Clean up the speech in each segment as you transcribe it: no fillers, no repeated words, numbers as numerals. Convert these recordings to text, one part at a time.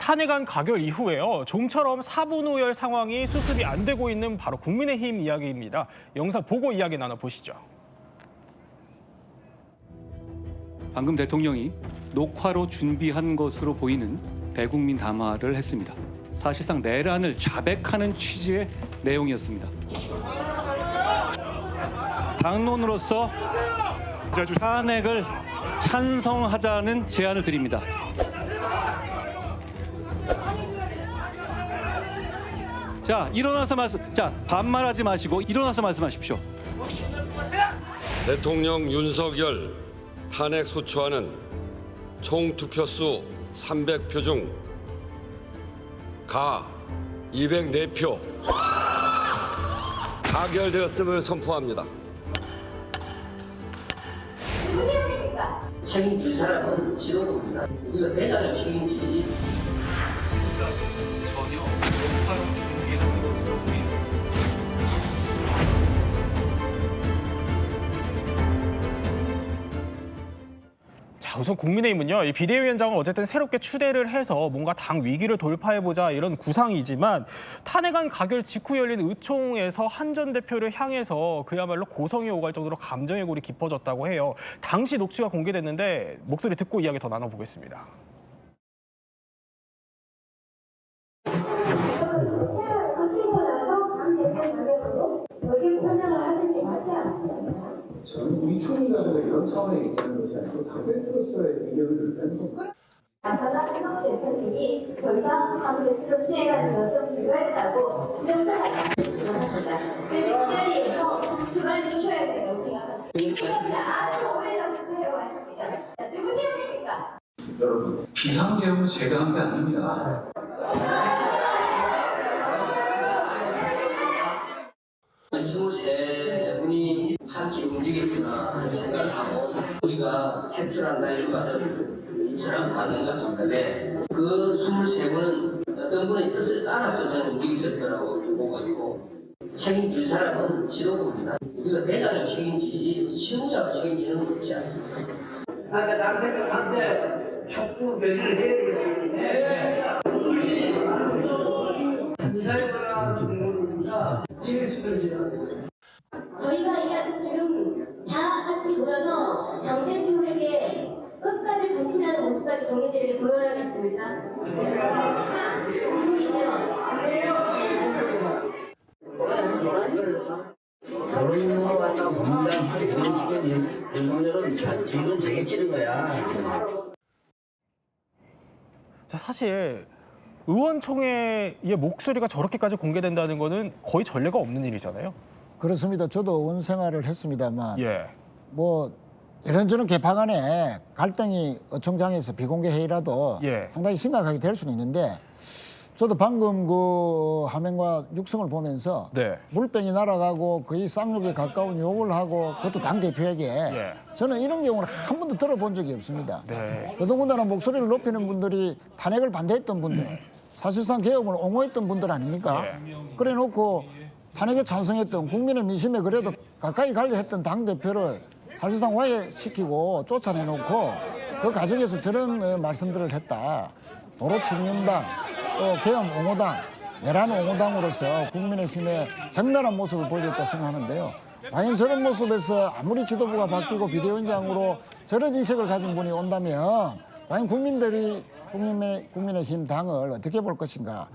탄핵안 가결 이후에요. 좀처럼 사분오열 상황이 수습이 안 되고 있는 바로 국민의힘 이야기입니다. 영상 보고 이야기 나눠보시죠. 방금 대통령이 녹화로 준비한 것으로 보이는 대국민 담화를 했습니다. 사실상 내란을 자백하는 취지의 내용이었습니다. 당론으로서 탄핵을 찬성하자는 제안을 드립니다. 자, 일어나서 반말하지 마시고 일어나서 말씀하십시오. 대통령 윤석열 탄핵 소추안은 총 투표수 300표 중 가 204표 가결되었음을 선포합니다. 누구 때문입니까? 책임질 사람은 지도부입니다. 우리가 대장이 책임지지. 전혀 녹화로 준비한 것으로 보이는. 자, 우선 국민의힘은요, 이 비대위원장을 어쨌든 새롭게 추대를 해서 뭔가 당 위기를 돌파해보자 이런 구상이지만 탄핵안 가결 직후 열린 의총에서 한 전 대표를 향해서 그야말로 고성이 오갈 정도로 감정의 골이 깊어졌다고 해요. 당시 녹취가 공개됐는데 목소리 듣고 이야기 더 나눠보겠습니다. 거치고 나서 당 대표 자격으로 여기 설명을 하시는 게 맞지 않습니까? 저는 우리 총리가 이런 차원의 얘기하는 것이 아니고 당대표로서의 의견을 듣는 거. 나선한 현 대표님이 더 이상 당 대표로 수행하는 것은 불가했다고 지정자가 있습니다. 그래서 이 자리에서 그걸 주셔야 된다고 생각합니다. 이 구간은 아주 오래전부터 해왔습니다. 누구 때문입니까? 여러분, 비상계엄은 제가 한 게 아닙니다. 분이 함께 움직였구나 하는 생각을 하고 우리가 색출한다 이런 말은 저랑 맞는 것 같습니다. 왜? 그 23분은 어떤 분의 뜻을 따라서 저는 움직였을 거라고 보고 있고 책임질 사람은 지도부입니다. 우리가 대장이 책임지지 실무자가 책임지는 건 없지 않습니까? 아까 당대표 상태 촉구 결의를 해야 되겠습니다. 인사해보라 중국입니다. 이래서 그러지 않겠습니다. 저희가 이게 지금 다 같이 모여서 당 대표에게 끝까지 불신하는 모습까지 국민들에게 보여야겠습니까? 불ful이죠. 저런 거 갖다가 분단식의 그런 식의 윤석열은 지금 되게 찌른 거야. 자, 사실 의원총회의 목소리가 저렇게까지 공개된다는 거는 거의 전례가 없는 일이잖아요. 그렇습니다. 저도 의원 생활을 했습니다만 예. 뭐 이런저런 개파간에 갈등이 의총장에서 비공개 회의라도 예. 상당히 심각하게 될 수는 있는데 저도 방금 그 화면과 육성을 보면서 네. 물병이 날아가고 거의 쌍욕에 가까운 욕을 하고 그것도 당대표에게 예. 저는 이런 경우는 한 번도 들어본 적이 없습니다. 네. 더더군다나 목소리를 높이는 분들이 탄핵을 반대했던 분들 사실상 개혁을 옹호했던 분들 아닙니까? 그래 놓고 탄핵에 찬성했던 국민의 민심에 그래도 가까이 가려 했던 당대표를 사실상 와해시키고 쫓아내놓고 그 과정에서 저런 말씀들을 했다. 도로 친윤당, 또 계엄 옹호당, 내란 옹호당으로서 국민의힘의 적나라한 모습을 보여줬다 생각하는데요. 과연 저런 모습에서 아무리 지도부가 바뀌고 비대위원장으로 저런 인식을 가진 분이 온다면 과연 국민들이 국민의힘 당을 어떻게 볼 것인가.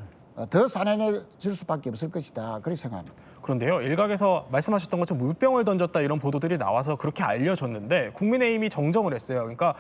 더 싸늘해질 수밖에 없을 것이다. 그렇게 생각합니다. 그런데요, 일각에서 말씀하셨던 것처럼 물병을 던졌다 이런 보도들이 나와서 그렇게 알려졌는데 국민의힘이 정정을 했어요. 그러니까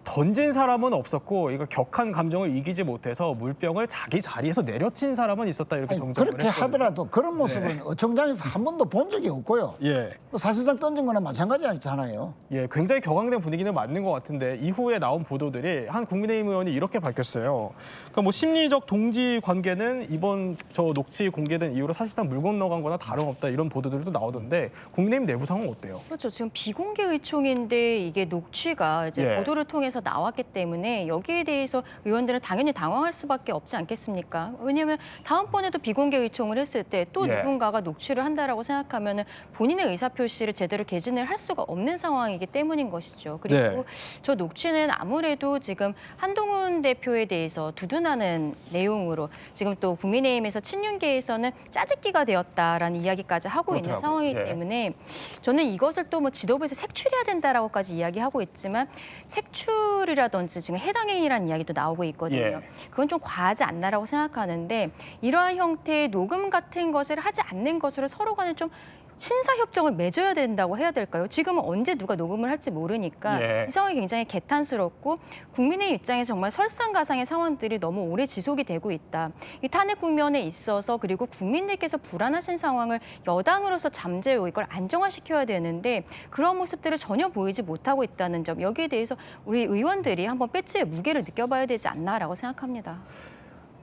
던진 사람은 없었고 이거 격한 감정을 이기지 못해서 물병을 자기 자리에서 내려친 사람은 있었다 이렇게 아니, 정정을 그렇게 했거든요. 하더라도 그런 모습은 의총장에서 한 번도 본 적이 없고요. 예. 또 사실상 던진 거나 마찬가지잖아요. 예, 굉장히 격앙된 분위기는 맞는 것 같은데 이후에 나온 보도들이 한 국민의힘 의원이 이렇게 밝혔어요. 그러니까 뭐 심리적 동지 관계는 이번 저 녹취 공개된 이후로 사실상 물 건너간 거나 다름없다 이런 보도들도 나오던데 국민의힘 내부 상황은 어때요? 그렇죠. 지금 비공개 의총인데 이게 녹취가 이제 예. 보도를 통해서 내부에서 나왔기 때문에 여기에 대해서 의원들은 당연히 당황할 수밖에 없지 않겠습니까? 왜냐하면 다음번에도 비공개 의총을 했을 때 또 예. 누군가가 녹취를 한다라고 생각하면은 본인의 의사표시를 제대로 개진을 할 수가 없는 상황이기 때문인 것이죠. 그리고 네. 저 녹취는 아무래도 지금 한동훈 대표에 대해서 두둔하는 내용으로 지금 또 국민의힘에서 친윤계에서는 짜집기가 되었다라는 이야기까지 하고 있는 그렇더라고요. 상황이기 예. 때문에 저는 이것을 또 뭐 지도부에서 색출해야 된다라고까지 이야기하고 있지만 색출이라든지 지금 해당 행위라는 이야기도 나오고 있거든요. 예. 그건 좀 과하지 않나라고 생각하는데 이러한 형태의 녹음 같은 것을 하지 않는 것으로 서로 간에 좀 신사협정을 맺어야 된다고 해야 될까요? 지금은 언제 누가 녹음을 할지 모르니까 예. 이 상황이 굉장히 개탄스럽고 국민의 입장에서 정말 설상가상의 상황들이 너무 오래 지속이 되고 있다. 이 탄핵 국면에 있어서 그리고 국민들께서 불안하신 상황을 여당으로서 잠재우고 이걸 안정화시켜야 되는데 그런 모습들을 전혀 보이지 못하고 있다는 점 여기에 대해서 우리 의원들이 한번 배치의 무게를 느껴봐야 되지 않나라고 생각합니다.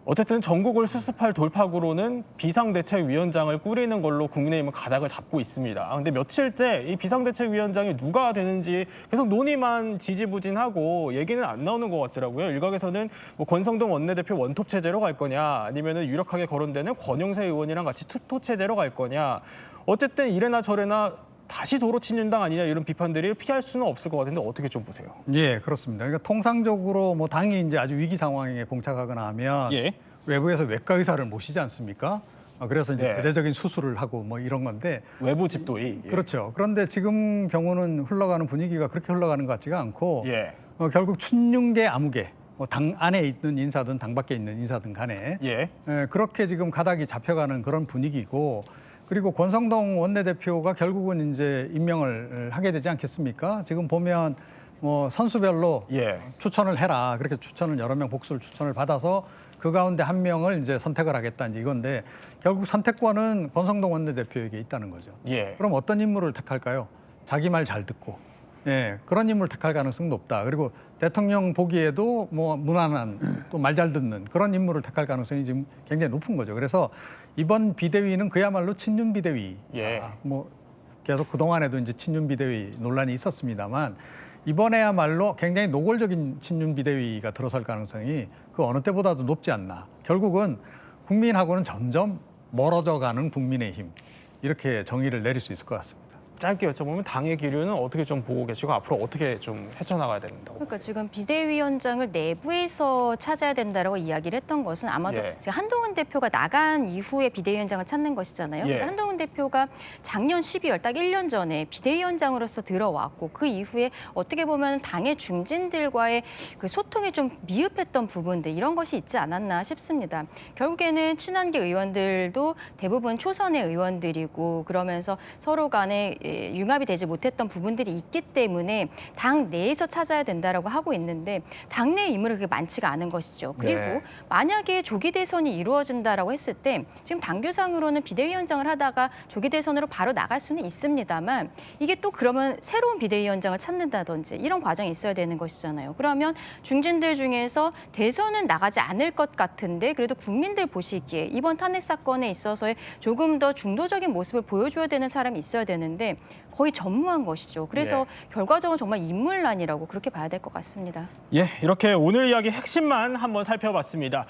어쨌든 전국을 수습할 돌파구로는 비상대책위원장을 꾸리는 걸로 국민의힘은 가닥을 잡고 있습니다. 근데 며칠째 이 비상대책위원장이 누가 되는지 계속 논의만 지지부진하고 얘기는 안 나오는 것 같더라고요. 일각에서는 뭐 권성동 원내대표 원톱 체제로 갈 거냐, 아니면은 유력하게 거론되는 권영세 의원이랑 같이 투톱 체제로 갈 거냐. 어쨌든 이래나 저래나 다시 도로 친윤당 아니냐 이런 비판들이 피할 수는 없을 것 같은데 어떻게 좀 보세요? 예, 그렇습니다. 그러니까 통상적으로 뭐 당이 이제 아주 위기 상황에 봉착하거나 하면 예. 외부에서 외과 의사를 모시지 않습니까? 그래서 이제 네. 대대적인 수술을 하고 뭐 이런 건데 외부 집도의. 예. 그렇죠. 그런데 지금 경우는 흘러가는 분위기가 그렇게 흘러가는 것 같지가 않고 예. 결국 춘윤계 아무개 뭐 당 안에 있는 인사든 당 밖에 있는 인사든 간에 예. 그렇게 지금 가닥이 잡혀가는 그런 분위기고 그리고 권성동 원내대표가 결국은 이제 임명을 하게 되지 않겠습니까? 지금 보면 뭐 선수별로 예. 추천을 해라. 그렇게 추천을 여러 명 복수를 추천을 받아서 그 가운데 한 명을 이제 선택을 하겠다 이제 이건데 결국 선택권은 권성동 원내대표에게 있다는 거죠. 예. 그럼 어떤 인물을 택할까요? 자기 말 잘 듣고 예, 그런 인물 택할 가능성이 높다. 그리고 대통령 보기에도 뭐 무난한 또 말 잘 듣는 그런 인물을 택할 가능성이 지금 굉장히 높은 거죠. 그래서 이번 비대위는 그야말로 친윤 비대위. 예. 뭐 계속 그 동안에도 이제 친윤 비대위 논란이 있었습니다만 이번에야말로 굉장히 노골적인 친윤 비대위가 들어설 가능성이 그 어느 때보다도 높지 않나. 결국은 국민하고는 점점 멀어져가는 국민의힘 이렇게 정의를 내릴 수 있을 것 같습니다. 짧게 여쭤보면 당의 기류는 어떻게 좀 보고 계시고 앞으로 어떻게 좀 헤쳐나가야 된다고 그러니까 보세요? 지금 비대위원장을 내부에서 찾아야 된다라고 이야기를 했던 것은 아마도 예. 지금 한동훈 대표가 나간 이후에 비대위원장을 찾는 것이잖아요. 예. 근데 한동훈 대표가 작년 12월 딱 1년 전에 비대위원장으로서 들어왔고 그 이후에 어떻게 보면 당의 중진들과의 그 소통이 좀 미흡했던 부분들 이런 것이 있지 않았나 싶습니다. 결국에는 친한계 의원들도 대부분 초선의 의원들이고 그러면서 서로 간에 융합이 되지 못했던 부분들이 있기 때문에 당 내에서 찾아야 된다라고 하고 있는데 당내 인물이 그렇게 많지가 않은 것이죠. 그리고 네. 만약에 조기 대선이 이루어진다라고 했을 때 지금 당규상으로는 비대위원장을 하다가 조기 대선으로 바로 나갈 수는 있습니다만 이게 또 그러면 새로운 비대위원장을 찾는다든지 이런 과정이 있어야 되는 것이잖아요. 그러면 중진들 중에서 대선은 나가지 않을 것 같은데 그래도 국민들 보시기에 이번 탄핵 사건에 있어서의 조금 더 중도적인 모습을 보여줘야 되는 사람이 있어야 되는데 거의 전무한 것이죠. 그래서 결과적으로 정말 인물난이라고 그렇게 봐야 될 것 같습니다. 예, 이렇게 오늘 이야기 핵심만 한번 살펴봤습니다.